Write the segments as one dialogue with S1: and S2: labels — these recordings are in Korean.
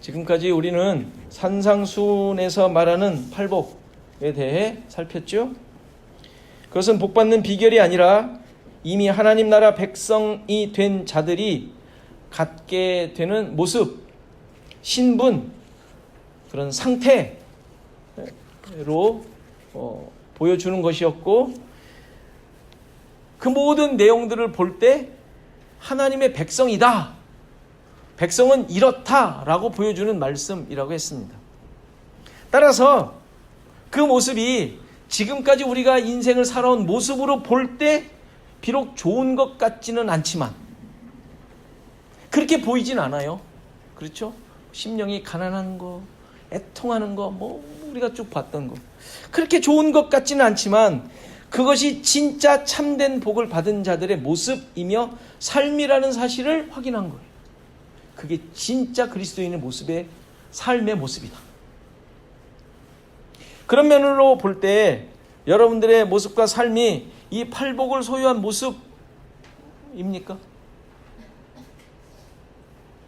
S1: 지금까지 우리는 산상수훈에서 말하는 팔복에 대해 살폈죠. 그것은 복받는 비결이 아니라 이미 하나님 나라 백성이 된 자들이 갖게 되는 모습, 신분, 그런 상태로 보여주는 것이었고, 그 모든 내용들을 볼 때 하나님의 백성이다, 백성은 이렇다라고 보여주는 말씀이라고 했습니다. 따라서 그 모습이 지금까지 우리가 인생을 살아온 모습으로 볼 때 비록 좋은 것 같지는 않지만, 그렇게 보이진 않아요. 그렇죠? 심령이 가난한 거, 애통하는 거, 우리가 쭉 봤던 거, 그렇게 좋은 것 같지는 않지만 그것이 진짜 참된 복을 받은 자들의 모습이며 삶이라는 사실을 확인한 거예요. 그게 진짜 그리스도인의 모습의 삶의 모습이다. 그런 면으로 볼 때 여러분들의 모습과 삶이 이 팔복을 소유한 모습입니까?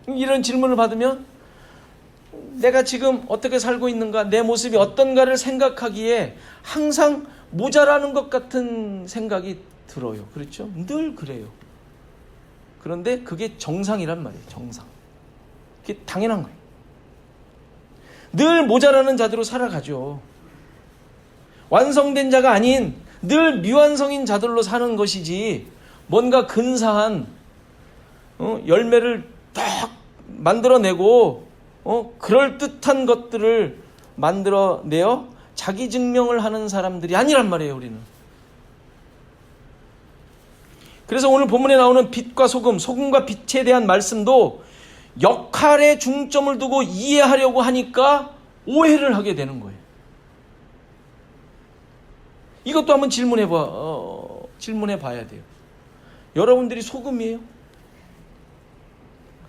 S1: 이런 질문을 받으면 내가 지금 어떻게 살고 있는가, 내 모습이 어떤가를 생각하기에 항상 모자라는 것 같은 생각이 들어요. 그렇죠? 늘 그래요. 그런데 그게 정상이란 말이에요. 정상. 그게 당연한 거예요. 늘 모자라는 자들로 살아가죠. 완성된 자가 아닌 늘 미완성인 자들로 사는 것이지, 뭔가 근사한 열매를 딱 만들어내고 그럴듯한 것들을 만들어내어 자기 증명을 하는 사람들이 아니란 말이에요. 우리는. 그래서 오늘 본문에 나오는 빛과 소금, 소금과 빛에 대한 말씀도 역할에 중점을 두고 이해하려고 하니까 오해를 하게 되는 거예요. 이것도 한번 질문해 봐야 돼요. 여러분들이 소금이에요?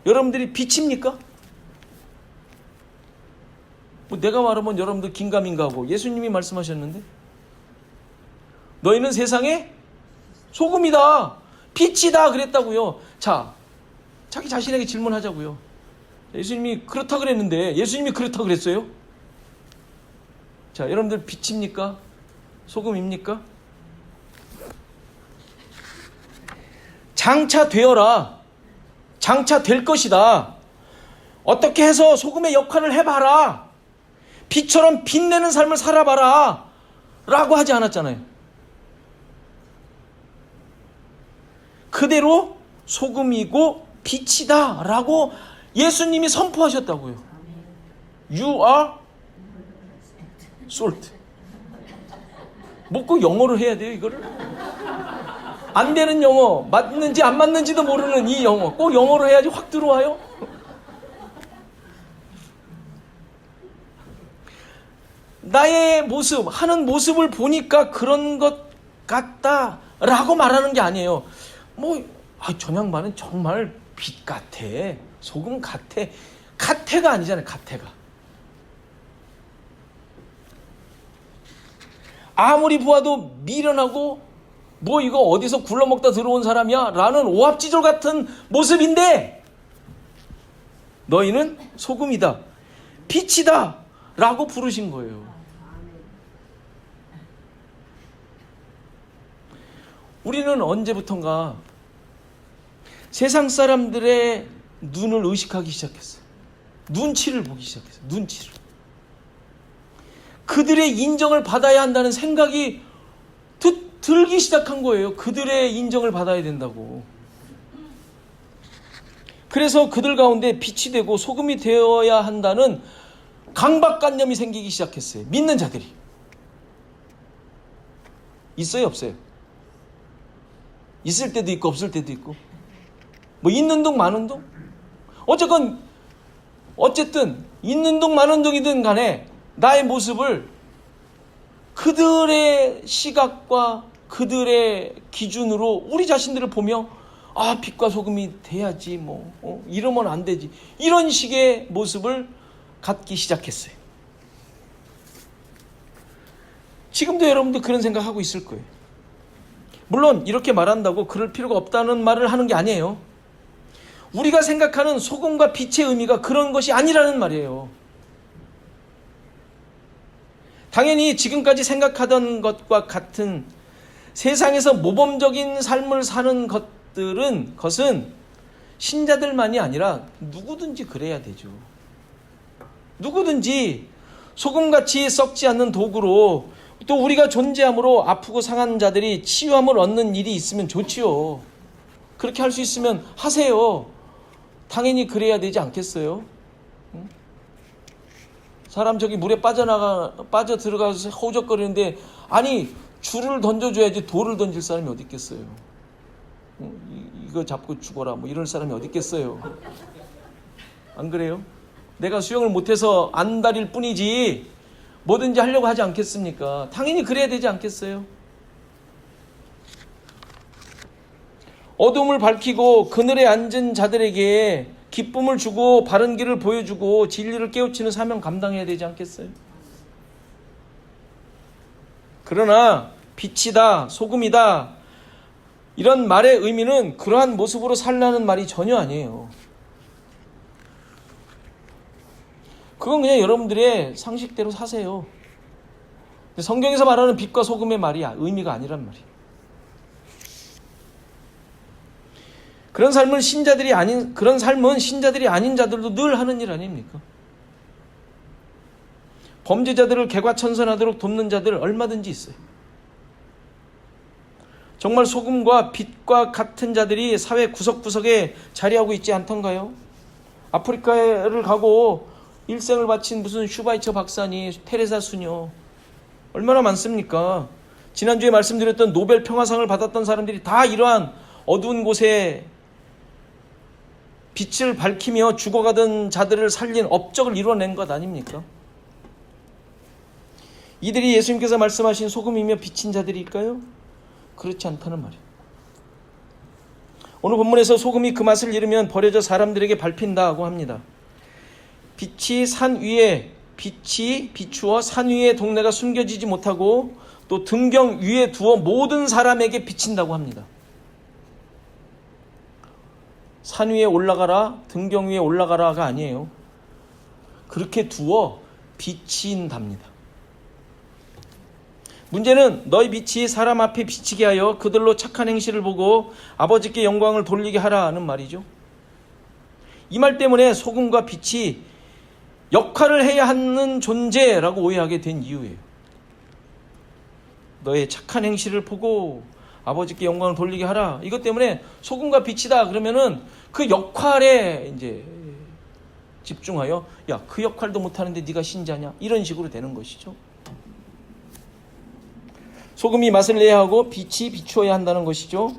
S1: 여러분들이 빛입니까? 내가 말하면 여러분들 긴가민가하고, 예수님이 말씀하셨는데 너희는 세상의 소금이다, 빛이다 그랬다고요. 자, 자기 자신에게 질문하자고요. 예수님이 그렇다 그랬는데 예수님이 그렇다 그랬어요? 자, 여러분들 빛입니까? 소금입니까? 장차 되어라, 장차 될 것이다, 어떻게 해서 소금의 역할을 해봐라, 빛처럼 빛내는 삶을 살아봐라 라고 하지 않았잖아요. 그대로 소금이고 빛이다 라고 예수님이 선포하셨다고요. You are salt. 뭐 꼭 영어로 해야 돼요, 이거를? 안 되는 영어, 맞는지 안 맞는지도 모르는 이 영어, 꼭 영어로 해야지 확 들어와요? 나의 모습, 하는 모습을 보니까 그런 것 같다라고 말하는 게 아니에요. 저 양반은 정말 빛 같아, 소금 같아. 같아가 아니잖아요, 같아가. 아무리 보아도 미련하고 이거 어디서 굴러먹다 들어온 사람이야 라는 오합지졸 같은 모습인데, 너희는 소금이다, 빛이다 라고 부르신 거예요. 우리는 언제부턴가 세상 사람들의 눈을 의식하기 시작했어요. 눈치를 보기 시작했어요. 눈치를. 그들의 인정을 받아야 한다는 생각이 들기 시작한 거예요. 그들의 인정을 받아야 된다고. 그래서 그들 가운데 빛이 되고 소금이 되어야 한다는 강박관념이 생기기 시작했어요. 믿는 자들이. 있어요, 없어요? 있을 때도 있고 없을 때도 있고, 있는 둥 마는 둥, 어쨌든 있는 둥 마는 둥이든 간에 나의 모습을 그들의 시각과 그들의 기준으로 우리 자신들을 보며, 빛과 소금이 돼야지, 이러면 안 되지, 이런 식의 모습을 갖기 시작했어요. 지금도 여러분도 그런 생각하고 있을 거예요. 물론 이렇게 말한다고 그럴 필요가 없다는 말을 하는 게 아니에요. 우리가 생각하는 소금과 빛의 의미가 그런 것이 아니라는 말이에요. 당연히 지금까지 생각하던 것과 같은 세상에서 모범적인 삶을 사는 것은 신자들만이 아니라 누구든지 그래야 되죠. 누구든지 소금같이 썩지 않는 도구로, 또 우리가 존재함으로 아프고 상한 자들이 치유함을 얻는 일이 있으면 좋지요. 그렇게 할 수 있으면 하세요. 당연히 그래야 되지 않겠어요? 사람 저기 물에 빠져 들어가서 허우적거리는데, 아니 줄을 던져줘야지 돌을 던질 사람이 어디 있겠어요? 이거 잡고 죽어라 뭐 이럴 사람이 어디 있겠어요? 안 그래요? 내가 수영을 못해서 안달일 뿐이지 뭐든지 하려고 하지 않겠습니까? 당연히 그래야 되지 않겠어요? 어둠을 밝히고 그늘에 앉은 자들에게 기쁨을 주고 바른 길을 보여주고 진리를 깨우치는 사명 감당해야 되지 않겠어요? 그러나 빛이다, 소금이다 이런 말의 의미는 그러한 모습으로 살라는 말이 전혀 아니에요. 그건 그냥 여러분들의 상식대로 사세요. 성경에서 말하는 빛과 소금의 말이 의미가 아니란 말이에요. 그런 삶은 신자들이 아닌 자들도 늘 하는 일 아닙니까? 범죄자들을 개과천선하도록 돕는 자들 얼마든지 있어요. 정말 소금과 빛과 같은 자들이 사회 구석구석에 자리하고 있지 않던가요? 아프리카를 가고 일생을 바친 무슨 슈바이처 박사니, 테레사 수녀 얼마나 많습니까? 지난주에 말씀드렸던 노벨 평화상을 받았던 사람들이 다 이러한 어두운 곳에 빛을 밝히며 죽어가던 자들을 살린 업적을 이뤄낸 것 아닙니까? 이들이 예수님께서 말씀하신 소금이며 빛인 자들일까요? 그렇지 않다는 말이에요. 오늘 본문에서 소금이 그 맛을 잃으면 버려져 사람들에게 밟힌다고 합니다. 빛이 비추어 산 위에 동네가 숨겨지지 못하고 또 등경 위에 두어 모든 사람에게 비친다고 합니다. 산 위에 올라가라, 등경 위에 올라가라가 아니에요. 그렇게 두어 비친답니다. 문제는 너희 빛이 사람 앞에 비치게 하여 그들로 착한 행실을 보고 아버지께 영광을 돌리게 하라는 말이죠. 이 말 때문에 소금과 빛이 역할을 해야 하는 존재라고 오해하게 된 이유예요. 너의 착한 행실을 보고 아버지께 영광을 돌리게 하라. 이것 때문에 소금과 빛이다 그러면은 그 역할에 이제 집중하여 야, 그 역할도 못하는데 네가 신자냐? 이런 식으로 되는 것이죠. 소금이 맛을 내야 하고 빛이 비추어야 한다는 것이죠.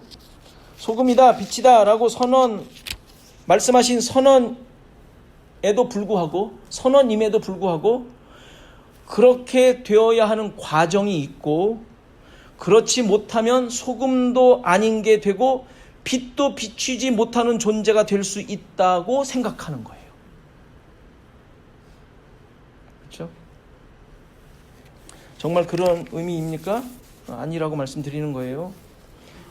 S1: 소금이다, 빛이다 라고 말씀하신 선언임에도 불구하고 그렇게 되어야 하는 과정이 있고, 그렇지 못하면 소금도 아닌 게 되고 빛도 비추지 못하는 존재가 될 수 있다고 생각하는 거예요. 그렇죠? 정말 그런 의미입니까? 아니라고 말씀드리는 거예요.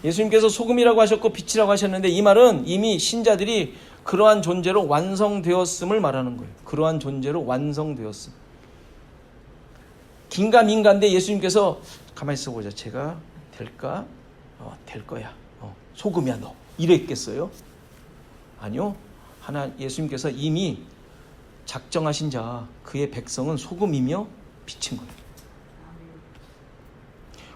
S1: 예수님께서 소금이라고 하셨고 빛이라고 하셨는데 이 말은 이미 신자들이 그러한 존재로 완성되었음을 말하는 거예요. 그러한 존재로 완성되었음. 긴가민가인데 예수님께서 가만히 있어보자. 제가 될까? 될 거야. 소금이야 너. 이랬겠어요? 아니요. 예수님께서 이미 작정하신 자, 그의 백성은 소금이며 빛인 거예요.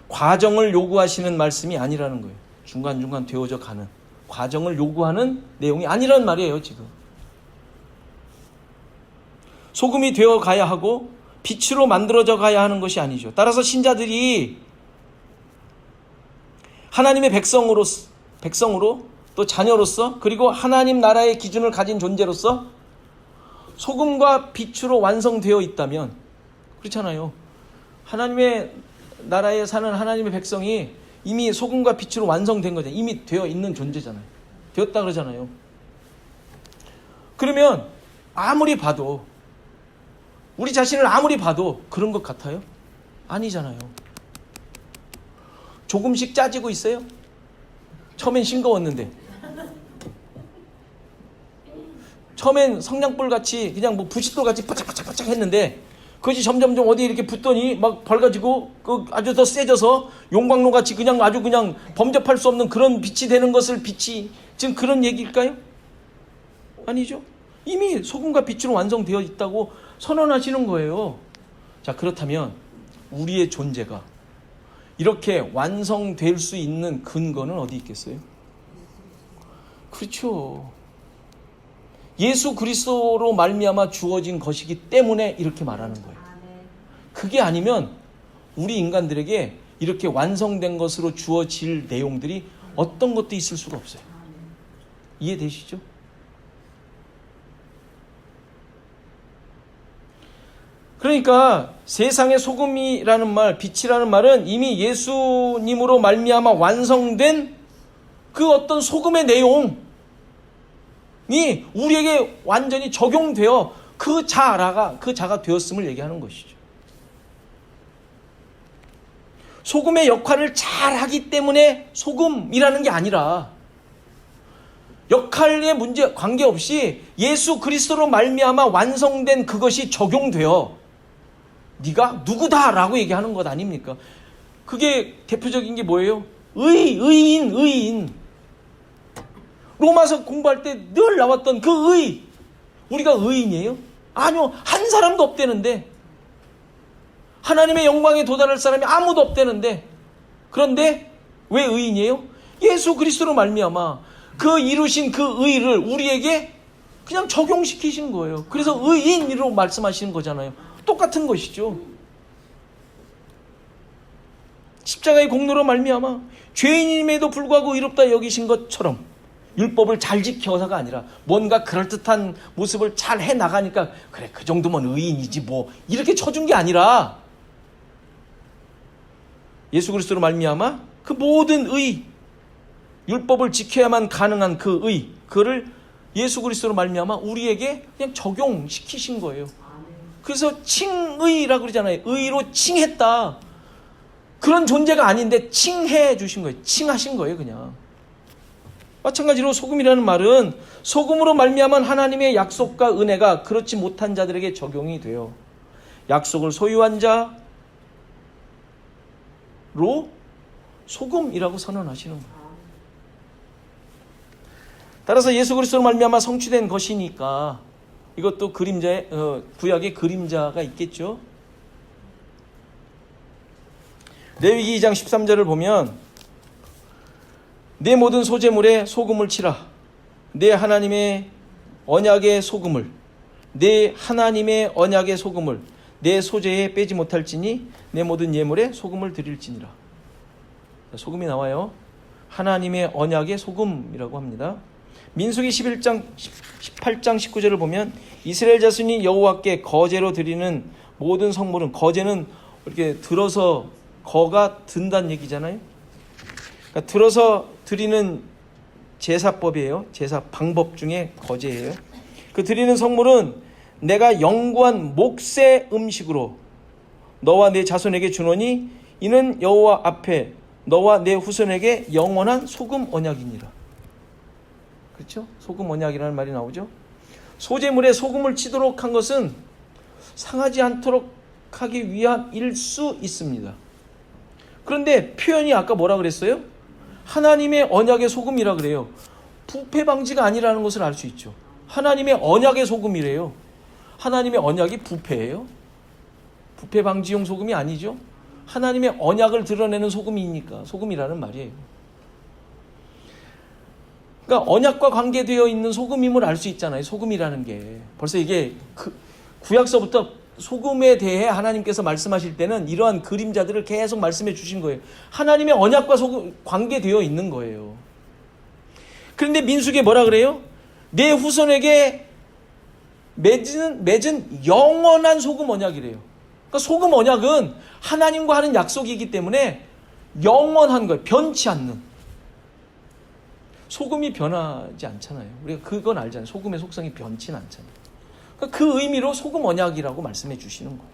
S1: 과정을 요구하시는 말씀이 아니라는 거예요. 중간중간 되어져 가는 과정을 요구하는 내용이 아니라는 말이에요. 지금 소금이 되어 가야 하고 빛으로 만들어져 가야 하는 것이 아니죠. 따라서 신자들이 하나님의 백성으로 또 자녀로서, 그리고 하나님 나라의 기준을 가진 존재로서 소금과 빛으로 완성되어 있다면, 그렇잖아요. 하나님의 나라에 사는 하나님의 백성이 이미 소금과 빛으로 완성된 거잖아요. 이미 되어 있는 존재잖아요. 되었다 그러잖아요. 그러면 아무리 봐도, 우리 자신을 아무리 봐도 그런 것 같아요? 아니잖아요. 조금씩 짜지고 있어요? 처음엔 싱거웠는데 처음엔 성냥불 같이 그냥 뭐 부싯돌 같이 바짝바짝바짝 했는데 그것이 점점점 어디에 이렇게 붙더니 막 밝아지고 그 아주 더 세져서 용광로 같이 그냥 아주 그냥 범접할 수 없는 그런 빛이 되는 것을 빛이 지금 그런 얘기일까요? 아니죠. 이미 소금과 빛으로 완성되어 있다고 선언하시는 거예요. 자, 그렇다면 우리의 존재가 이렇게 완성될 수 있는 근거는 어디 있겠어요? 그렇죠. 예수 그리스도로 말미암아 주어진 것이기 때문에 이렇게 말하는 거예요. 그게 아니면 우리 인간들에게 이렇게 완성된 것으로 주어질 내용들이 어떤 것도 있을 수가 없어요. 이해되시죠? 그러니까 세상의 소금이라는 말, 빛이라는 말은 이미 예수님으로 말미암아 완성된 그 어떤 소금의 내용이 우리에게 완전히 적용되어 그 자가 되었음을 얘기하는 것이죠. 소금의 역할을 잘 하기 때문에 소금이라는 게 아니라 역할의 문제 관계없이 예수 그리스도로 말미암아 완성된 그것이 적용되어 네가 누구다라고 얘기하는 것 아닙니까? 그게 대표적인 게 뭐예요? 의인. 로마서 공부할 때 늘 나왔던 그 의. 우리가 의인이에요? 아니요. 한 사람도 없대는데. 하나님의 영광에 도달할 사람이 아무도 없대는데. 그런데 왜 의인이에요? 예수 그리스도로 말미암아 그 이루신 그 의를 우리에게 그냥 적용시키신 거예요. 그래서 의인으로 말씀하시는 거잖아요. 똑같은 것이죠. 십자가의 공로로 말미암아 죄인임에도 불구하고 의롭다 여기신 것처럼 율법을 잘 지켜서가 아니라 뭔가 그럴듯한 모습을 잘 해나가니까 그래 그 정도면 의인이지 뭐 이렇게 쳐준 게 아니라 예수 그리스도로 말미암아 그 모든 의, 율법을 지켜야만 가능한 그 의, 그를 예수 그리스도로 말미암아 우리에게 그냥 적용시키신 거예요. 그래서 칭의라고 그러잖아요. 의로 칭했다. 그런 존재가 아닌데 칭해 주신 거예요. 칭하신 거예요, 그냥. 마찬가지로 소금이라는 말은 소금으로 말미암은 하나님의 약속과 은혜가 그렇지 못한 자들에게 적용이 돼요. 약속을 소유한 자로 소금이라고 선언하시는 거예요. 따라서 예수 그리스도로 말미암아 성취된 것이니까 이것도 그림자의 구약의 그림자가 있겠죠. 레위기 2장 13절을 보면 내 모든 소재물에 소금을 치라. 내 하나님의 언약의 소금을 내 하나님의 언약의 소금을 내 소재에 빼지 못할지니 내 모든 예물에 소금을 드릴지니라. 소금이 나와요. 하나님의 언약의 소금이라고 합니다. 민수기 11장 18장 19절을 보면 이스라엘 자손이 여호와께 거제로 드리는 모든 성물은, 거제는 이렇게 들어서 거가 든다는 얘기잖아요. 그러니까 들어서 드리는 제사법이에요. 제사 방법 중에 거제예요. 그 드리는 성물은 내가 영구한 몫의 음식으로 너와 내 자손에게 주노니 이는 여호와 앞에 너와 내 후손에게 영원한 소금 언약이니라. 그렇죠? 소금 언약이라는 말이 나오죠. 소재물에 소금을 치도록 한 것은 상하지 않도록 하기 위함일 수 있습니다. 그런데 표현이 아까 뭐라 그랬어요? 하나님의 언약의 소금이라 그래요. 부패 방지가 아니라는 것을 알 수 있죠. 하나님의 언약의 소금이래요. 하나님의 언약이 부패예요? 부패 방지용 소금이 아니죠. 하나님의 언약을 드러내는 소금이니까 소금이라는 말이에요. 그러니까 언약과 관계되어 있는 소금임을 알 수 있잖아요. 소금이라는 게. 벌써 이게 구약서부터 소금에 대해 하나님께서 말씀하실 때는 이러한 그림자들을 계속 말씀해 주신 거예요. 하나님의 언약과 관계되어 있는 거예요. 그런데 민수기에 뭐라 그래요? 내 후손에게 맺은 영원한 소금 언약이래요. 그러니까 소금 언약은 하나님과 하는 약속이기 때문에 영원한 거예요. 변치 않는. 소금이 변하지 않잖아요. 우리가 그건 알잖아요. 소금의 속성이 변치는 않잖아요. 그러니까 그 의미로 소금 언약이라고 말씀해 주시는 거예요.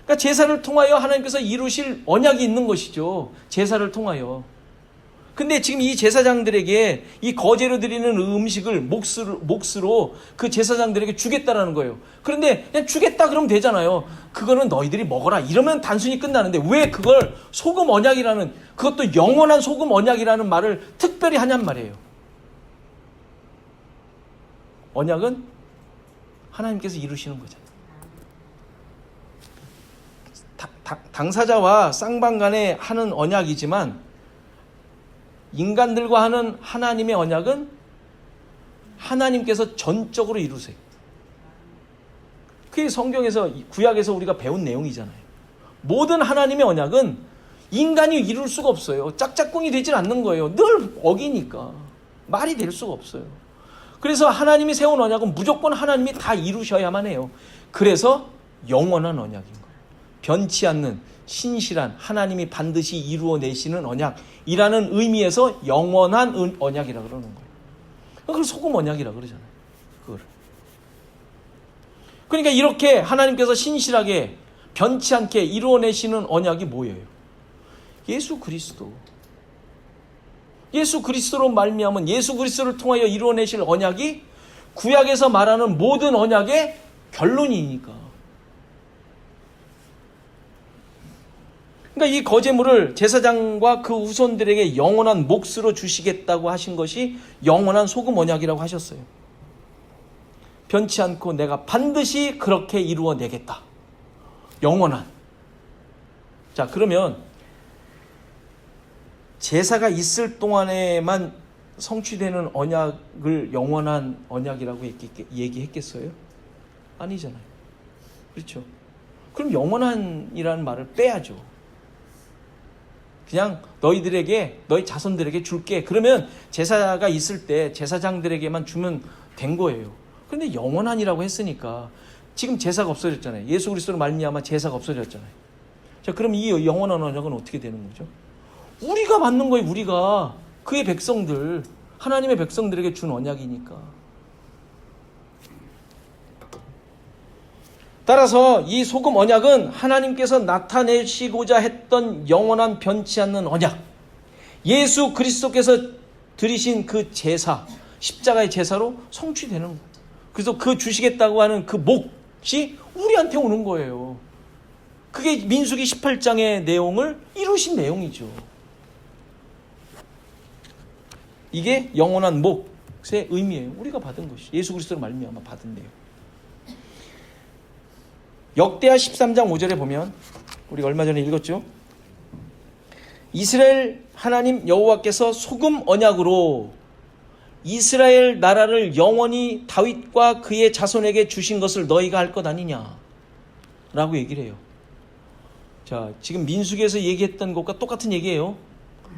S1: 그러니까 제사를 통하여 하나님께서 이루실 언약이 있는 것이죠. 제사를 통하여. 근데 지금 이 제사장들에게 이 거제로 드리는 음식을 몫으로 그 제사장들에게 주겠다라는 거예요. 그런데 그냥 주겠다 그러면 되잖아요. 그거는 너희들이 먹어라 이러면 단순히 끝나는데 왜 그걸 소금 언약이라는, 그것도 영원한 소금 언약이라는 말을 특별히 하냔 말이에요. 언약은 하나님께서 이루시는 거잖아요. 당사자와 쌍방 간에 하는 언약이지만 인간들과 하는 하나님의 언약은 하나님께서 전적으로 이루세요. 그게 성경에서, 구약에서 우리가 배운 내용이잖아요. 모든 하나님의 언약은 인간이 이룰 수가 없어요. 짝짝꿍이 되질 않는 거예요. 늘 어기니까 말이 될 수가 없어요. 그래서 하나님이 세운 언약은 무조건 하나님이 다 이루셔야만 해요. 그래서 영원한 언약인 거예요. 변치 않는 신실한 하나님이 반드시 이루어내시는 언약이라는 의미에서 영원한 언약이라고 그러는 거예요. 그걸 소금 언약이라고 그러잖아요. 그거를. 그러니까 이렇게 하나님께서 신실하게 변치 않게 이루어내시는 언약이 뭐예요? 예수 그리스도. 예수 그리스도로 말미암은, 예수 그리스도를 통하여 이루어내실 언약이 구약에서 말하는 모든 언약의 결론이니까. 그러니까 이 거제물을 제사장과 그 후손들에게 영원한 몫으로 주시겠다고 하신 것이 영원한 소금 언약이라고 하셨어요. 변치 않고 내가 반드시 그렇게 이루어내겠다. 영원한. 자, 그러면 제사가 있을 동안에만 성취되는 언약을 영원한 언약이라고 얘기했겠어요? 아니잖아요. 그렇죠? 그럼 영원한이라는 말을 빼야죠. 그냥 너희들에게, 너희 자손들에게 줄게. 그러면 제사가 있을 때 제사장들에게만 주면 된 거예요. 그런데 영원한이라고 했으니까 지금 제사가 없어졌잖아요. 예수 그리스도로 말미암아 제사가 없어졌잖아요. 자, 그럼 이 영원한 언약은 어떻게 되는 거죠? 우리가 받는 거예요. 우리가 그의 백성들, 하나님의 백성들에게 준 언약이니까. 따라서 이 소금 언약은 하나님께서 나타내시고자 했던 영원한 변치 않는 언약, 예수 그리스도께서 드리신 그 제사, 십자가의 제사로 성취되는 거예요. 그래서 그 주시겠다고 하는 그 몫이 우리한테 오는 거예요. 그게 민수기 18장의 내용을 이루신 내용이죠. 이게 영원한 몫의 의미예요. 우리가 받은 것이, 예수 그리스도로 말미암아 받은 내용. 역대하 13장 5절에 보면 우리가 얼마 전에 읽었죠. 이스라엘 하나님 여호와께서 소금 언약으로 이스라엘 나라를 영원히 다윗과 그의 자손에게 주신 것을 너희가 알 것 아니냐 라고 얘기를 해요. 자, 지금 민수기에서 얘기했던 것과 똑같은 얘기예요.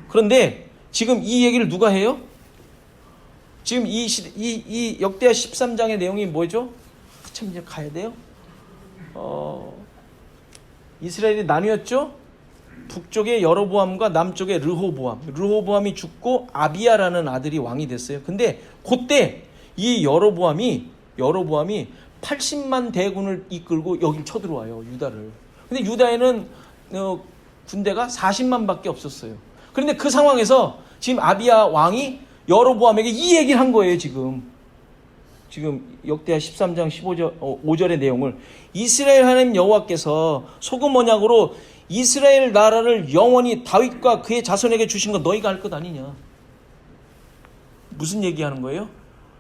S1: 그런데 지금 이 얘기를 누가 해요? 지금 이 역대하 13장의 내용이 뭐죠? 참 이제 가야 돼요. 이스라엘이 나뉘었죠. 북쪽의 여로보암과 남쪽의 르호보암이 죽고 아비야라는 아들이 왕이 됐어요. 근데 그때 이 여로보암이 80만 대군을 이끌고 여길 쳐들어와요, 유다를. 근데 유다에는 군대가 40만 밖에 없었어요. 그런데 그 상황에서 지금 아비야 왕이 여로보암에게 이 얘기를 한 거예요. 지금 역대하 13장 5절의 내용을, 이스라엘 하나님 여호와께서 소금 언약으로 이스라엘 나라를 영원히 다윗과 그의 자손에게 주신 거 너희가 알 것 아니냐. 무슨 얘기하는 거예요?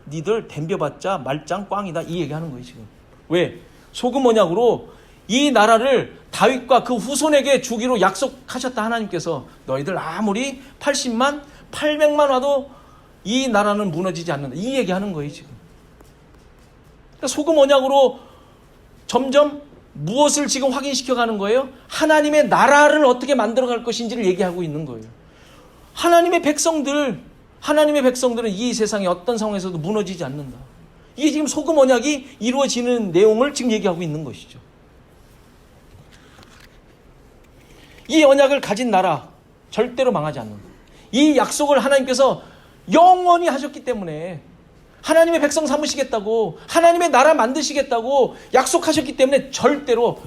S1: 니들 덤벼봤자 말짱 꽝이다, 이 얘기하는 거예요 지금. 왜? 소금 언약으로 이 나라를 다윗과 그 후손에게 주기로 약속하셨다 하나님께서. 너희들 아무리 80만 800만 와도 이 나라는 무너지지 않는다, 이 얘기하는 거예요 지금. 소금 언약으로 점점 무엇을 지금 확인시켜가는 거예요? 하나님의 나라를 어떻게 만들어갈 것인지를 얘기하고 있는 거예요. 하나님의 백성들은 이 세상의 어떤 상황에서도 무너지지 않는다. 이게 지금 소금 언약이 이루어지는 내용을 지금 얘기하고 있는 것이죠. 이 언약을 가진 나라 절대로 망하지 않는다. 이 약속을 하나님께서 영원히 하셨기 때문에, 하나님의 백성 삼으시겠다고, 하나님의 나라 만드시겠다고 약속하셨기 때문에 절대로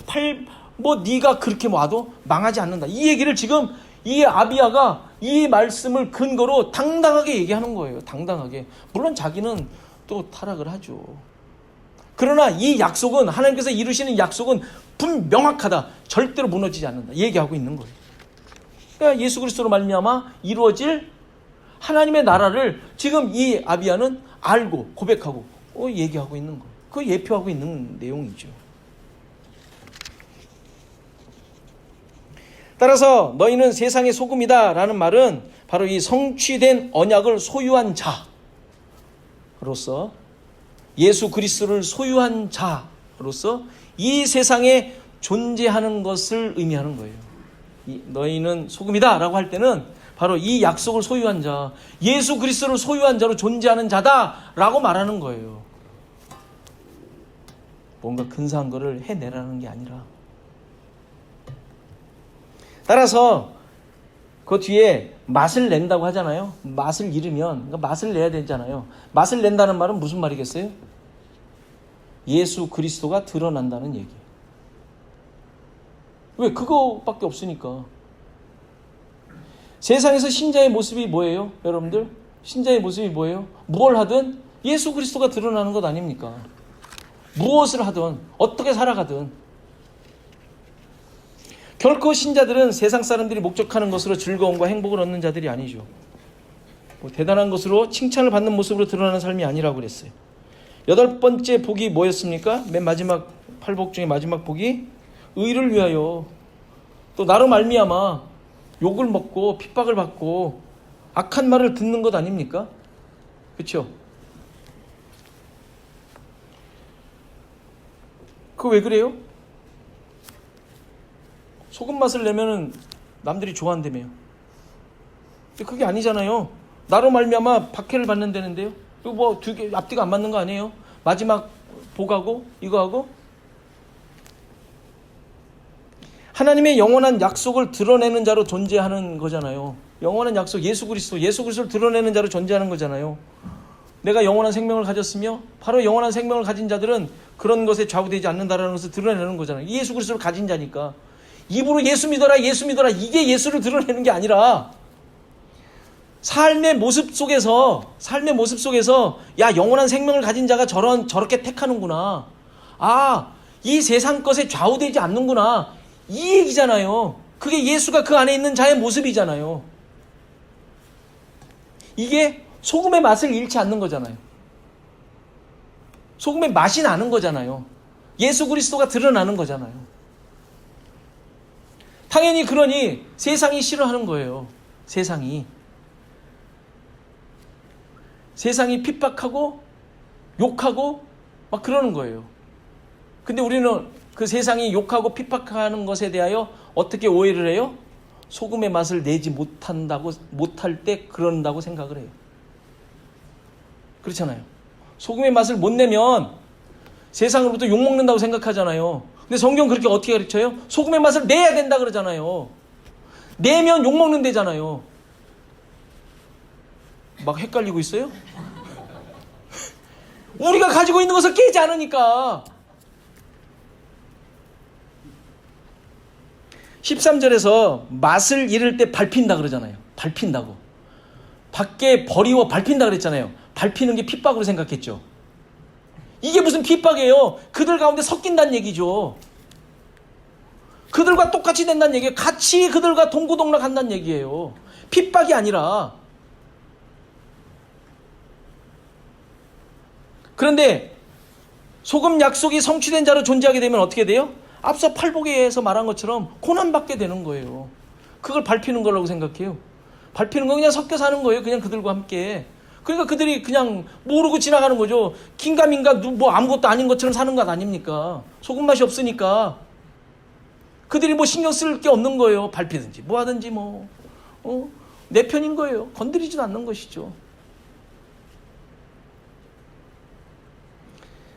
S1: 네가 그렇게 와도 망하지 않는다. 이 얘기를 지금 이 아비야가 이 말씀을 근거로 당당하게 얘기하는 거예요. 당당하게. 물론 자기는 또 타락을 하죠. 그러나 이 약속은, 하나님께서 이루시는 약속은 분명확하다. 절대로 무너지지 않는다. 얘기하고 있는 거예요. 그러니까 예수 그리스도로 말미암아 이루어질 하나님의 나라를 지금 이 아비야는 알고 고백하고 얘기하고 있는 거예요. 그거 예표하고 있는 내용이죠. 따라서 너희는 세상의 소금이다 라는 말은 바로 이 성취된 언약을 소유한 자로서, 예수 그리스도를 소유한 자로서 이 세상에 존재하는 것을 의미하는 거예요. 너희는 소금이다 라고 할 때는 바로 이 약속을 소유한 자, 예수 그리스도를 소유한 자로 존재하는 자다 라고 말하는 거예요. 뭔가 근사한 거를 해내라는 게 아니라. 따라서 그 뒤에 맛을 낸다고 하잖아요. 맛을 잃으면, 그러니까 맛을 내야 되잖아요. 맛을 낸다는 말은 무슨 말이겠어요? 예수 그리스도가 드러난다는 얘기예요. 왜? 그거밖에 없으니까. 세상에서 신자의 모습이 뭐예요? 여러분들? 신자의 모습이 뭐예요? 무엇을 하든 예수 그리스도가 드러나는 것 아닙니까? 무엇을 하든 어떻게 살아가든. 결코 신자들은 세상 사람들이 목적하는 것으로 즐거움과 행복을 얻는 자들이 아니죠. 대단한 것으로 칭찬을 받는 모습으로 드러나는 삶이 아니라고 그랬어요. 8번째 복이 뭐였습니까? 맨 마지막 8복 중에 마지막 복이 의를 위하여. 또 나로 말미암아 욕을 먹고 핍박을 받고 악한 말을 듣는 것 아닙니까? 그렇죠? 그거 왜 그래요? 소금 맛을 내면은 남들이 좋아한다며요. 근데 그게 아니잖아요. 나로 말미암아 박해를 받는다는데요. 이거 뭐 두 개 앞뒤가 안 맞는 거 아니에요? 마지막 복하고 이거하고. 하나님의 영원한 약속을 드러내는 자로 존재하는 거잖아요. 영원한 약속, 예수 그리스도를 드러내는 자로 존재하는 거잖아요. 내가 영원한 생명을 가졌으며 바로 영원한 생명을 가진 자들은 그런 것에 좌우되지 않는다라는 것을 드러내는 거잖아요. 예수 그리스도를 가진 자니까. 입으로 예수 믿어라 이게 예수를 드러내는 게 아니라 삶의 모습 속에서 야, 영원한 생명을 가진 자가 저렇게 택하는구나. 아, 이 세상 것에 좌우되지 않는구나. 이 얘기잖아요. 그게 예수가 그 안에 있는 자의 모습이잖아요. 이게 소금의 맛을 잃지 않는 거잖아요. 소금의 맛이 나는 거잖아요. 예수 그리스도가 드러나는 거잖아요. 당연히 그러니 세상이 싫어하는 거예요. 세상이 핍박하고 욕하고 막 그러는 거예요. 근데 우리는 그 세상이 욕하고 핍박하는 것에 대하여 어떻게 오해를 해요? 소금의 맛을 내지 못할 때 그런다고 생각을 해요. 그렇잖아요. 소금의 맛을 못 내면 세상으로부터 욕먹는다고 생각하잖아요. 근데 성경 그렇게 어떻게 가르쳐요? 소금의 맛을 내야 된다 그러잖아요. 내면 욕먹는다잖아요. 막 헷갈리고 있어요? 우리가 가지고 있는 것을 깨지 않으니까. 13절에서 맛을 잃을 때 밟힌다 그러잖아요. 밟힌다고. 밖에 버리워 밟힌다 그랬잖아요. 밟히는 게 핍박으로 생각했죠. 이게 무슨 핍박이에요? 그들 가운데 섞인다는 얘기죠. 그들과 똑같이 된다는 얘기예요. 같이 그들과 동고동락한다는 얘기예요. 핍박이 아니라. 그런데 소금 약속이 성취된 자로 존재하게 되면 어떻게 돼요? 앞서 팔복에서 말한 것처럼 고난받게 되는 거예요. 그걸 밟히는 거라고 생각해요. 밟히는 거 그냥 섞여 사는 거예요. 그냥 그들과 함께. 그러니까 그들이 그냥 모르고 지나가는 거죠. 긴가민가 뭐 아무것도 아닌 것처럼 사는 것 아닙니까? 소금 맛이 없으니까. 그들이 뭐 신경 쓸 게 없는 거예요. 밟히든지 뭐 하든지 내 편인 거예요. 건드리지도 않는 것이죠.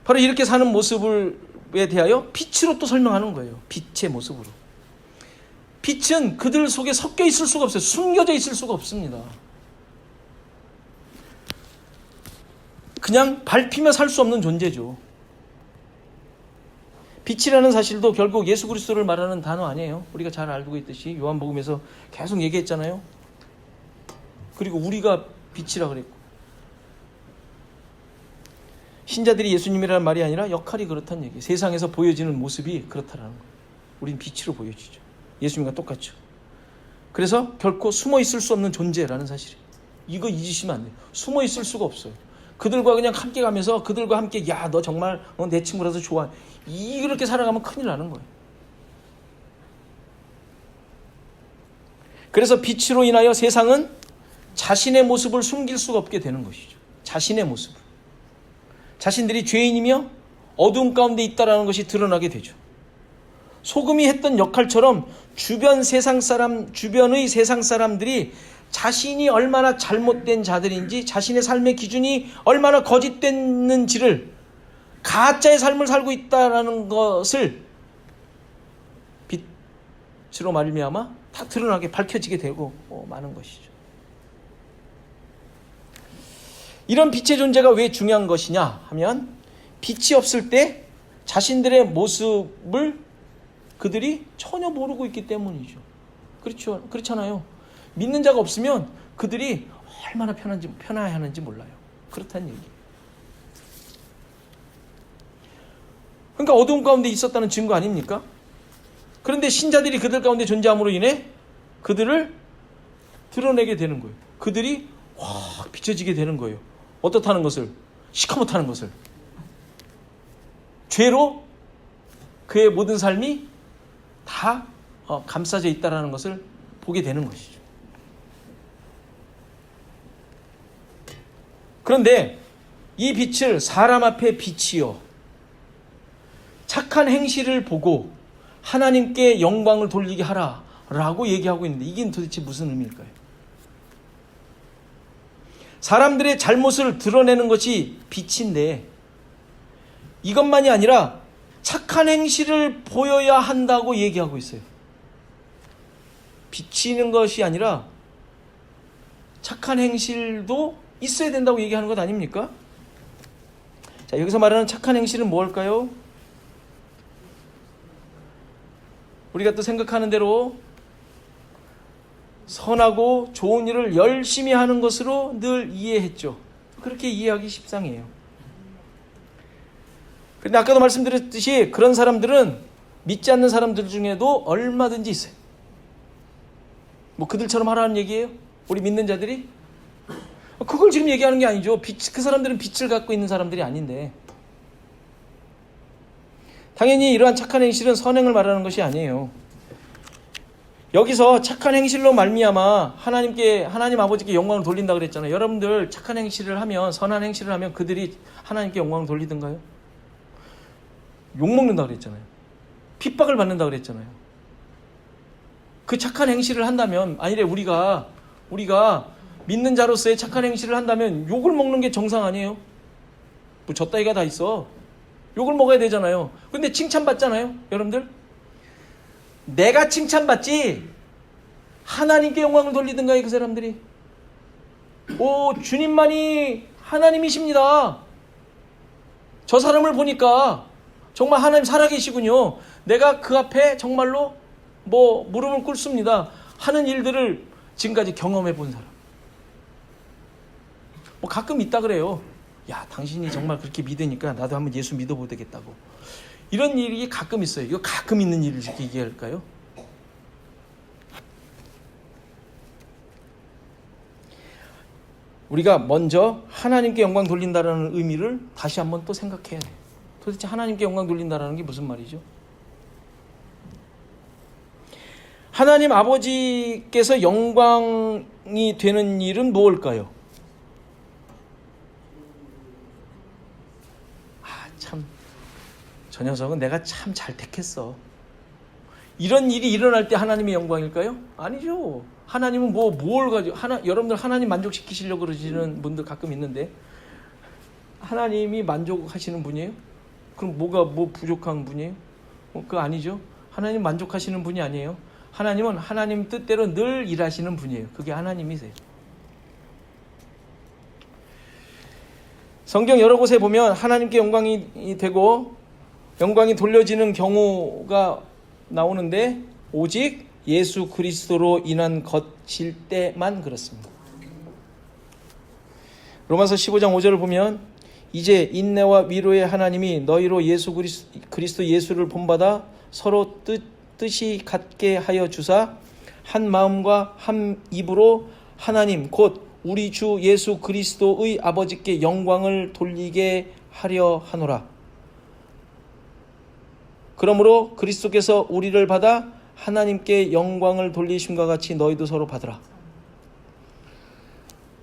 S1: 바로 이렇게 사는 모습에 대하여 빛으로 또 설명하는 거예요. 빛의 모습으로. 빛은 그들 속에 섞여 있을 수가 없어요. 숨겨져 있을 수가 없습니다. 그냥 밟히며 살 수 없는 존재죠. 빛이라는 사실도 결국 예수 그리스도를 말하는 단어 아니에요. 우리가 잘 알고 있듯이 요한복음에서 계속 얘기했잖아요. 그리고 우리가 빛이라 그랬고, 신자들이 예수님이라는 말이 아니라 역할이 그렇다는 얘기예요. 세상에서 보여지는 모습이 그렇다라는 거예요. 우린 빛으로 보여지죠. 예수님과 똑같죠. 그래서 결코 숨어 있을 수 없는 존재라는 사실이에요. 이거 잊으시면 안 돼요. 숨어 있을 수가 없어요. 그들과 그냥 함께 가면서 그들과 함께 야, 너 정말 내 친구라서 좋아. 이렇게 살아가면 큰일 나는 거예요. 그래서 빛으로 인하여 세상은 자신의 모습을 숨길 수가 없게 되는 것이죠. 자신의 모습을. 자신들이 죄인이며 어두움 가운데 있다라는 것이 드러나게 되죠. 소금이 했던 역할처럼 주변의 세상 사람들이 자신이 얼마나 잘못된 자들인지, 자신의 삶의 기준이 얼마나 거짓됐는지를, 가짜의 삶을 살고 있다라는 것을 빛으로 말미암아 다 드러나게 밝혀지게 되고 많은 것이죠. 이런 빛의 존재가 왜 중요한 것이냐 하면, 빛이 없을 때 자신들의 모습을 그들이 전혀 모르고 있기 때문이죠. 그렇죠? 그렇잖아요. 믿는 자가 없으면 그들이 얼마나 편해야 하는지 몰라요. 그렇다는 얘기예요. 그러니까 어두움 가운데 있었다는 증거 아닙니까? 그런데 신자들이 그들 가운데 존재함으로 인해 그들을 드러내게 되는 거예요. 그들이 확 비춰지게 되는 거예요. 어떻다는 것을? 시커멓다는 것을. 죄로 그의 모든 삶이 다 감싸져 있다는 것을 보게 되는 것이죠. 그런데 이 빛을 사람 앞에 비치어 착한 행실을 보고 하나님께 영광을 돌리게 하라 라고 얘기하고 있는데, 이게 도대체 무슨 의미일까요? 사람들의 잘못을 드러내는 것이 빛인데, 이것만이 아니라 착한 행실을 보여야 한다고 얘기하고 있어요. 비치는 것이 아니라 착한 행실도 있어야 된다고 얘기하는 것 아닙니까? 자, 여기서 말하는 착한 행실은 뭘까요? 우리가 또 생각하는 대로 선하고 좋은 일을 열심히 하는 것으로 늘 이해했죠. 그렇게 이해하기 십상이에요. 그런데 아까도 말씀드렸듯이 그런 사람들은 믿지 않는 사람들 중에도 얼마든지 있어요. 뭐 그들처럼 하라는 얘기예요? 우리 믿는 자들이? 그걸 지금 얘기하는 게 아니죠. 그 사람들은 빛을 갖고 있는 사람들이 아닌데. 당연히 이러한 착한 행실은 선행을 말하는 것이 아니에요. 여기서 착한 행실로 말미암아 하나님 아버지께 영광을 돌린다 그랬잖아요. 여러분들 착한 행실을 하면, 선한 행실을 하면 그들이 하나님께 영광을 돌리던가요? 욕먹는다 그랬잖아요. 핍박을 받는다 그랬잖아요. 그 착한 행실을 한다면, 아니래 우리가 믿는 자로서의 착한 행실을 한다면 욕을 먹는 게 정상 아니에요? 뭐 저 따위가 다 있어. 욕을 먹어야 되잖아요. 근데 칭찬받잖아요. 여러분들, 내가 칭찬받지 하나님께 영광을 돌리든가요, 그 사람들이? 오, 주님만이 하나님이십니다. 저 사람을 보니까 정말 하나님 살아계시군요. 내가 그 앞에 정말로 무릎을 꿇습니다 하는 일들을 지금까지 경험해 본 사람. 가끔 있다 그래요. 야, 당신이 정말 그렇게 믿으니까 나도 한번 예수 믿어보야 되겠다고. 이런 일이 가끔 있어요. 이거 가끔 있는 일을 이렇게 얘기할까요? 우리가 먼저 하나님께 영광 돌린다라는 의미를 다시 한번 또 생각해야 돼요. 도대체 하나님께 영광 돌린다라는 게 무슨 말이죠? 하나님 아버지께서 영광이 되는 일은 무엇일까요? 참, 저 녀석은 내가 참 잘 택했어. 이런 일이 일어날 때 하나님의 영광일까요? 아니죠. 하나님은 뭘 가지고, 여러분들 하나님 만족시키시려고 그러시는 분들 가끔 있는데, 하나님이 만족하시는 분이에요? 그럼 뭐 부족한 분이에요? 그거 아니죠. 하나님 만족하시는 분이 아니에요. 하나님은 하나님 뜻대로 늘 일하시는 분이에요. 그게 하나님이세요. 성경 여러 곳에 보면 하나님께 영광이 되고 영광이 돌려지는 경우가 나오는데, 오직 예수 그리스도로 인한 것일 때만 그렇습니다. 로마서 15장 5절을 보면 이제 인내와 위로의 하나님이 너희로 예수 그리스도 예수를 본받아 서로 뜻이 같게 하여 주사 한 마음과 한 입으로 하나님 곧 우리 주 예수 그리스도의 아버지께 영광을 돌리게 하려 하노라. 그러므로 그리스도께서 우리를 받아 하나님께 영광을 돌리심과 같이 너희도 서로 받으라.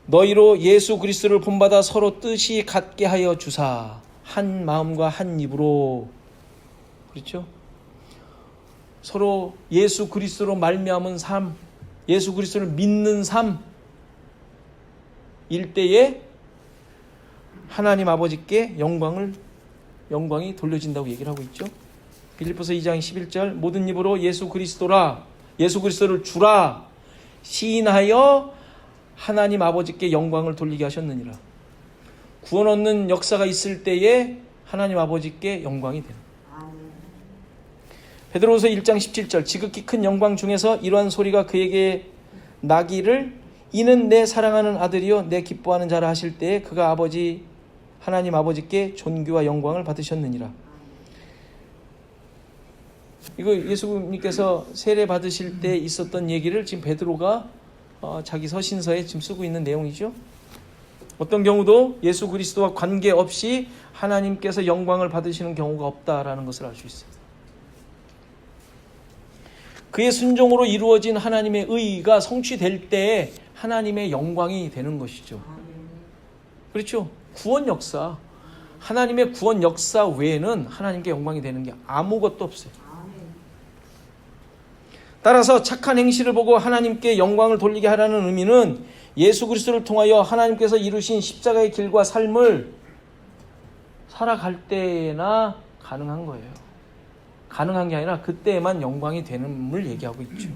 S1: 너희로 예수 그리스도를 본받아 서로 뜻이 같게 하여 주사 한 마음과 한 입으로. 그렇죠? 서로 예수 그리스도로 말미암은 삶, 예수 그리스도를 믿는 삶일 때에 하나님 아버지께 영광이 돌려진다고 얘기를 하고 있죠. 빌립보서 2장 11절 모든 입으로 예수 그리스도를 주라 시인하여 하나님 아버지께 영광을 돌리게 하셨느니라. 구원 얻는 역사가 있을 때에 하나님 아버지께 영광이 되는. 베드로후서 1장 17절 지극히 큰 영광 중에서 이러한 소리가 그에게 나기를 이는 내 사랑하는 아들이요 내 기뻐하는 자라 하실 때에 그가 하나님 아버지께 존귀와 영광을 받으셨느니라. 이거 예수님께서 세례 받으실 때 있었던 얘기를 지금 베드로가 자기 서신서에 지금 쓰고 있는 내용이죠. 어떤 경우도 예수 그리스도와 관계없이 하나님께서 영광을 받으시는 경우가 없다라는 것을 알 수 있어요. 그의 순종으로 이루어진 하나님의 의가 성취될 때에 하나님의 영광이 되는 것이죠. 그렇죠? 구원 역사, 하나님의 구원 역사 외에는 하나님께 영광이 되는 게 아무것도 없어요. 따라서 착한 행실을 보고 하나님께 영광을 돌리게 하라는 의미는 예수 그리스도를 통하여 하나님께서 이루신 십자가의 길과 삶을 살아갈 때나 가능한 거예요. 가능한 게 아니라 그때에만 영광이 되는을 얘기하고 있죠.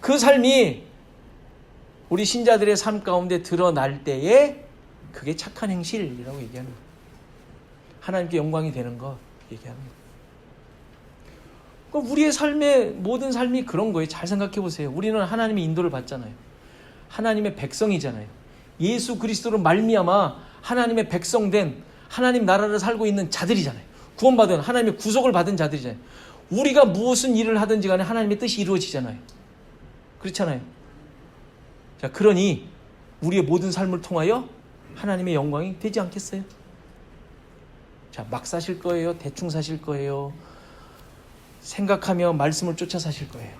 S1: 그 삶이 우리 신자들의 삶 가운데 드러날 때에 그게 착한 행실이라고 얘기하는 거예요. 하나님께 영광이 되는 거 얘기하는 거예요. 그러니까 우리의 삶의 모든 삶이 그런 거예요. 잘 생각해 보세요. 우리는 하나님의 인도를 받잖아요. 하나님의 백성이잖아요. 예수 그리스도로 말미암아 하나님의 백성된 하나님 나라를 살고 있는 자들이잖아요. 구원받은 하나님의 구속을 받은 자들이잖아요. 우리가 무슨 일을 하든지 간에 하나님의 뜻이 이루어지잖아요. 그렇잖아요. 자, 그러니 우리의 모든 삶을 통하여 하나님의 영광이 되지 않겠어요? 자, 막 사실 거예요? 대충 사실 거예요? 생각하며 말씀을 쫓아 사실 거예요?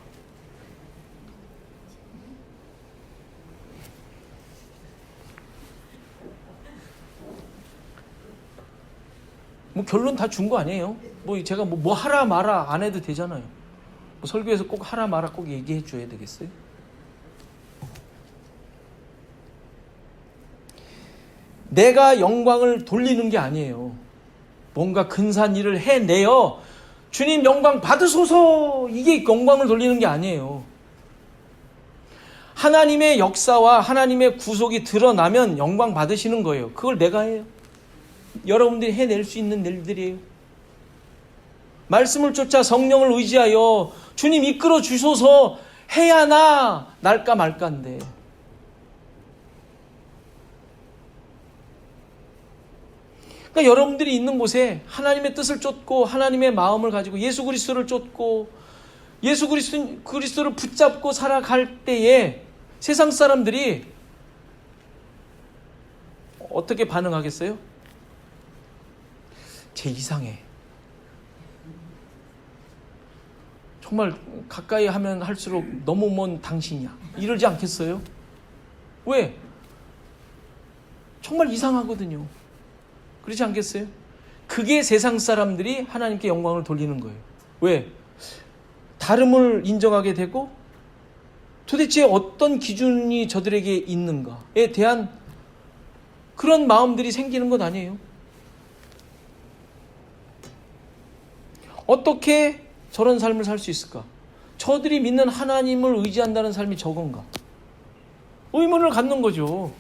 S1: 뭐 결론 다 준 거 아니에요? 뭐 제가 뭐 하라 마라 안 해도 되잖아요. 뭐 설교에서 꼭 하라 마라 꼭 얘기해 줘야 되겠어요? 내가 영광을 돌리는 게 아니에요. 뭔가 근사한 일을 해내요. 주님 영광 받으소서, 이게 영광을 돌리는 게 아니에요. 하나님의 역사와 하나님의 구속이 드러나면 영광 받으시는 거예요. 그걸 내가 해요. 여러분들이 해낼 수 있는 일들이에요. 말씀을 쫓아 성령을 의지하여 주님 이끌어 주소서 해야 날까 말까인데, 그러니까 여러분들이 있는 곳에 하나님의 뜻을 쫓고 하나님의 마음을 가지고 예수 그리스도를 쫓고 예수 그리스도를 붙잡고 살아갈 때에 세상 사람들이 어떻게 반응하겠어요? 쟤 이상해. 정말 가까이 하면 할수록 너무 먼 당신이야. 이러지 않겠어요? 왜? 정말 이상하거든요. 그렇지 않겠어요? 그게 세상 사람들이 하나님께 영광을 돌리는 거예요. 왜? 다름을 인정하게 되고 도대체 어떤 기준이 저들에게 있는가에 대한 그런 마음들이 생기는 것 아니에요? 어떻게 저런 삶을 살 수 있을까? 저들이 믿는 하나님을 의지한다는 삶이 저건가? 의문을 갖는 거죠.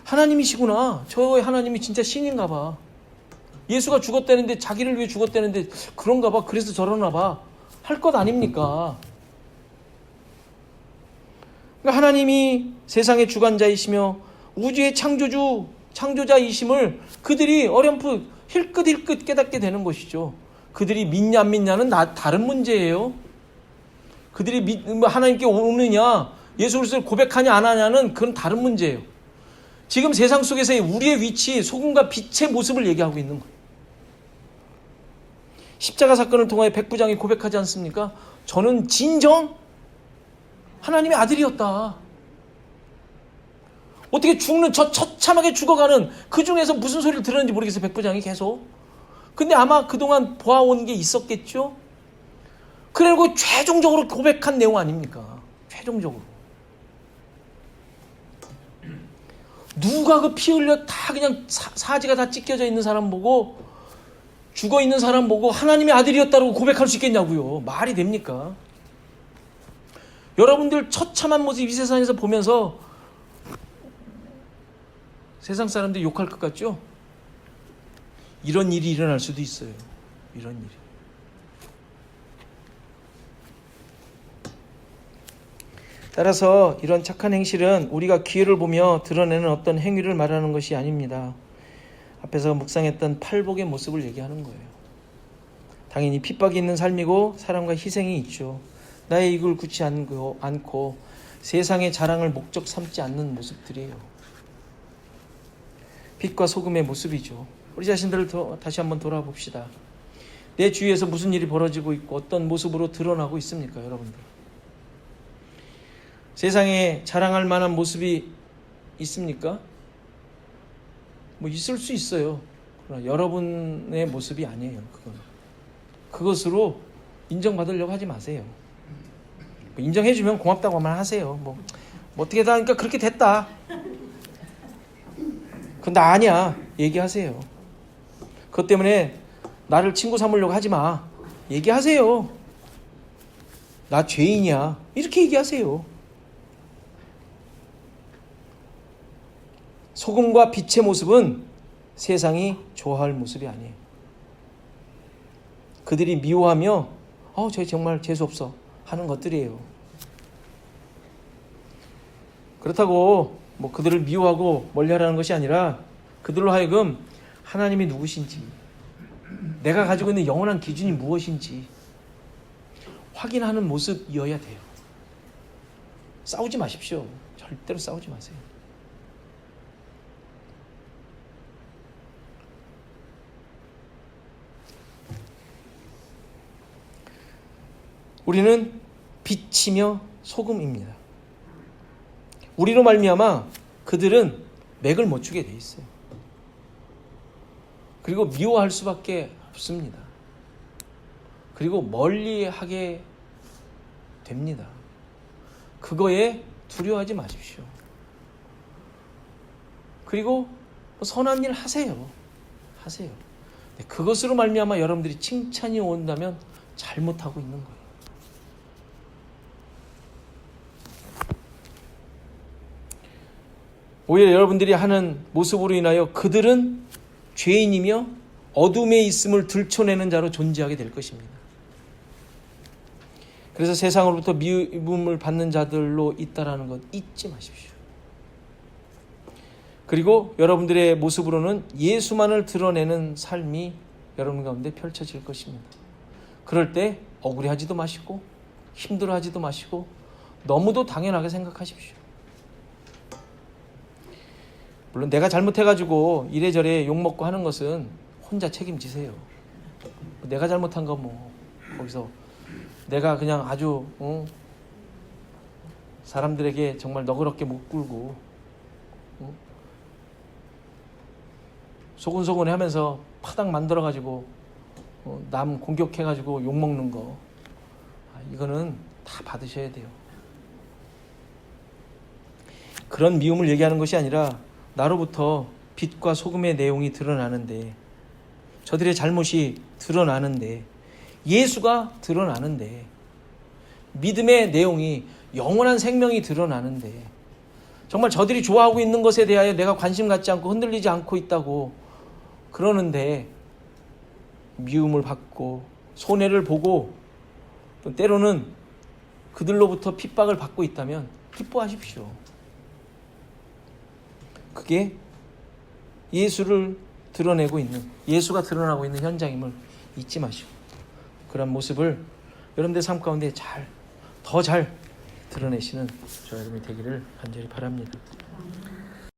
S1: 하나님이시구나. 저 하나님이 진짜 신인가 봐. 예수가 죽었다는데 자기를 위해 죽었다는데 그런가 봐. 그래서 저러나 봐. 할 것 아닙니까? 그러니까 하나님이 세상의 주관자이시며 우주의 창조자이심을 그들이 어렴풋 힐끗힐끗 깨닫게 되는 것이죠. 그들이 믿냐 안 믿냐는 다른 문제예요. 그들이 하나님께 오느냐, 예수 그리스도를 고백하냐 안 하냐는 그건 다른 문제예요. 지금 세상 속에서의 우리의 위치, 소금과 빛의 모습을 얘기하고 있는 거예요. 십자가 사건을 통하여 백부장이 고백하지 않습니까? 저는 진정 하나님의 아들이었다. 어떻게 죽는, 처참하게 죽어가는 그 중에서 무슨 소리를 들었는지 모르겠어요, 백부장이 계속. 근데 아마 그동안 보아온 게 있었겠죠? 그리고 최종적으로 고백한 내용 아닙니까? 최종적으로. 누가 그 피 흘려 다 그냥 사지가 다 찢겨져 있는 사람 보고, 죽어 있는 사람 보고 하나님의 아들이었다고 고백할 수 있겠냐고요. 말이 됩니까? 여러분들 처참한 모습 이 세상에서 보면서 세상 사람들이 욕할 것 같죠? 이런 일이 일어날 수도 있어요. 이런 일이. 따라서 이런 착한 행실은 우리가 기회를 보며 드러내는 어떤 행위를 말하는 것이 아닙니다. 앞에서 묵상했던 팔복의 모습을 얘기하는 거예요. 당연히 핍박이 있는 삶이고 사람과 희생이 있죠. 나의 이익을 굳지 않고 세상의 자랑을 목적 삼지 않는 모습들이에요. 빛과 소금의 모습이죠. 우리 자신들을 다시 한번 돌아봅시다. 내 주위에서 무슨 일이 벌어지고 있고 어떤 모습으로 드러나고 있습니까, 여러분들? 세상에 자랑할 만한 모습이 있습니까? 뭐 있을 수 있어요. 그러나 여러분의 모습이 아니에요. 그것으로 인정받으려고 하지 마세요. 뭐 인정해주면 고맙다고만 하세요. 뭐 어떻게 다 하니까 그렇게 됐다. 그건 나 아니야. 얘기하세요. 그것 때문에 나를 친구 삼으려고 하지 마. 얘기하세요. 나 죄인이야. 이렇게 얘기하세요. 소금과 빛의 모습은 세상이 좋아할 모습이 아니에요. 그들이 미워하며 저 정말 재수없어 하는 것들이에요. 그렇다고 뭐 그들을 미워하고 멀리하라는 것이 아니라 그들로 하여금 하나님이 누구신지, 내가 가지고 있는 영원한 기준이 무엇인지 확인하는 모습이어야 돼요. 싸우지 마십시오. 절대로 싸우지 마세요. 우리는 빛이며 소금입니다. 우리로 말미암아 그들은 맥을 못 추게 돼 있어요. 그리고 미워할 수밖에 없습니다. 그리고 멀리하게 됩니다. 그거에 두려워하지 마십시오. 그리고 선한 일 하세요. 그것으로 말미암아 여러분들이 칭찬이 온다면 잘못하고 있는 거예요. 오히려 여러분들이 하는 모습으로 인하여 그들은 죄인이며 어둠에 있음을 들춰내는 자로 존재하게 될 것입니다. 그래서 세상으로부터 미움을 받는 자들로 있다라는 것 잊지 마십시오. 그리고 여러분들의 모습으로는 예수만을 드러내는 삶이 여러분 가운데 펼쳐질 것입니다. 그럴 때 억울해하지도 마시고 힘들어하지도 마시고 너무도 당연하게 생각하십시오. 물론 내가 잘못해가지고 이래저래 욕먹고 하는 것은 혼자 책임지세요. 내가 잘못한 거 뭐 거기서 내가 그냥 아주 사람들에게 정말 너그럽게 못 굴고 소곤소곤 하면서 파당 만들어가지고 남 공격해가지고 욕먹는 거, 이거는 다 받으셔야 돼요. 그런 미움을 얘기하는 것이 아니라 나로부터 빛과 소금의 내용이 드러나는데, 저들의 잘못이 드러나는데, 예수가 드러나는데, 믿음의 내용이, 영원한 생명이 드러나는데, 정말 저들이 좋아하고 있는 것에 대하여 내가 관심 갖지 않고 흔들리지 않고 있다고 그러는데 미움을 받고 손해를 보고 또 때로는 그들로부터 핍박을 받고 있다면 기뻐하십시오. 그게 예수를 드러내고 있는, 예수가 드러나고 있는 현장임을 잊지 마시고 그런 모습을 여러분들 삶 가운데 더 잘 드러내시는 저 여러분이 되기를 간절히 바랍니다.